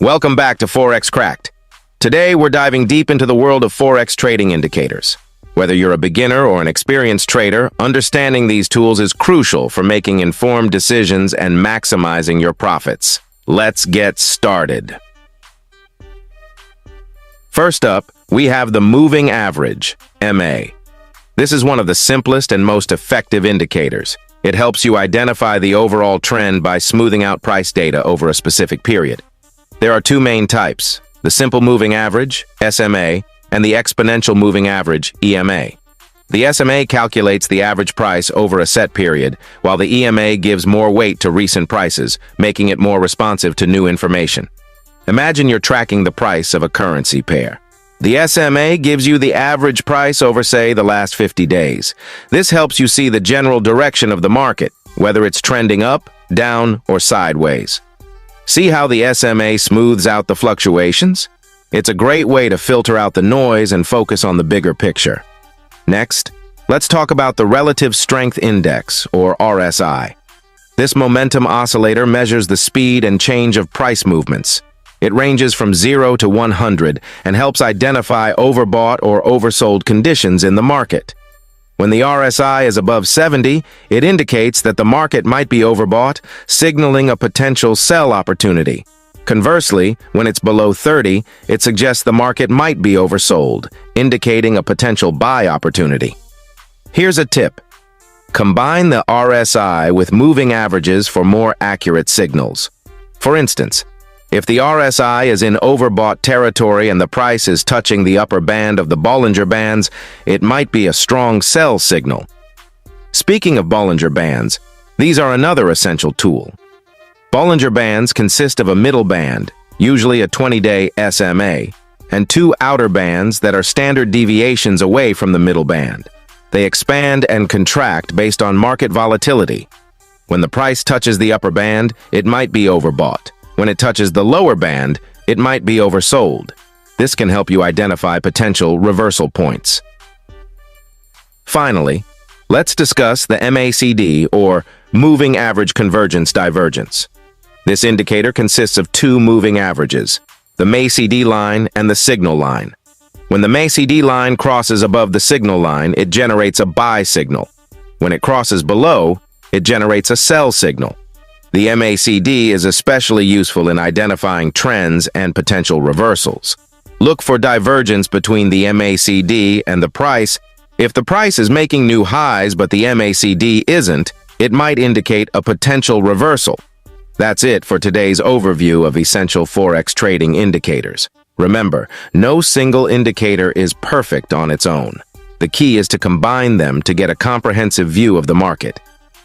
Welcome back to ForexCracked. Today, we're diving deep into the world of Forex trading indicators. Whether you're a beginner or an experienced trader, understanding these tools is crucial for making informed decisions and maximizing your profits. Let's get started. First up, we have the moving average, MA. This is one of the simplest and most effective indicators. It helps you identify the overall trend by smoothing out price data over a specific period. There are two main types, the simple moving average, SMA, and the exponential moving average, EMA. The SMA calculates the average price over a set period, while the EMA gives more weight to recent prices, making it more responsive to new information. Imagine you're tracking the price of a currency pair. The SMA gives you the average price over, say, the last 50 days. This helps you see the general direction of the market, whether it's trending up, down, or sideways. See how the SMA smooths out the fluctuations? It's a great way to filter out the noise and focus on the bigger picture. Next, let's talk about the Relative Strength Index, or RSI. This momentum oscillator measures the speed and change of price movements. It ranges from 0 to 100 and helps identify overbought or oversold conditions in the market. When the RSI is above 70, it indicates that the market might be overbought, signaling a potential sell opportunity. Conversely, when it's below 30, it suggests the market might be oversold, indicating a potential buy opportunity. Here's a tip. Combine the RSI with moving averages for more accurate signals. For instance, if the RSI is in overbought territory and the price is touching the upper band of the Bollinger Bands, it might be a strong sell signal. Speaking of Bollinger Bands, these are another essential tool. Bollinger Bands consist of a middle band, usually a 20-day SMA, and two outer bands that are standard deviations away from the middle band. They expand and contract based on market volatility. When the price touches the upper band, it might be overbought. When it touches the lower band, it might be oversold. This can help you identify potential reversal points. Finally, let's discuss the MACD, or Moving Average Convergence Divergence. This indicator consists of two moving averages, the MACD line and the signal line. When the MACD line crosses above the signal line, it generates a buy signal. When it crosses below, it generates a sell signal. The MACD is especially useful in identifying trends and potential reversals. Look for divergence between the MACD and the price. If the price is making new highs but the MACD isn't, it might indicate a potential reversal. That's it for today's overview of essential Forex trading indicators. Remember, no single indicator is perfect on its own. The key is to combine them to get a comprehensive view of the market.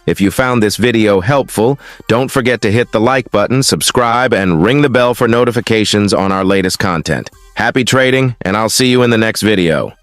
If you found this video helpful, don't forget to hit the like button, subscribe, and ring the bell for notifications on our latest content. Happy trading, and I'll see you in the next video.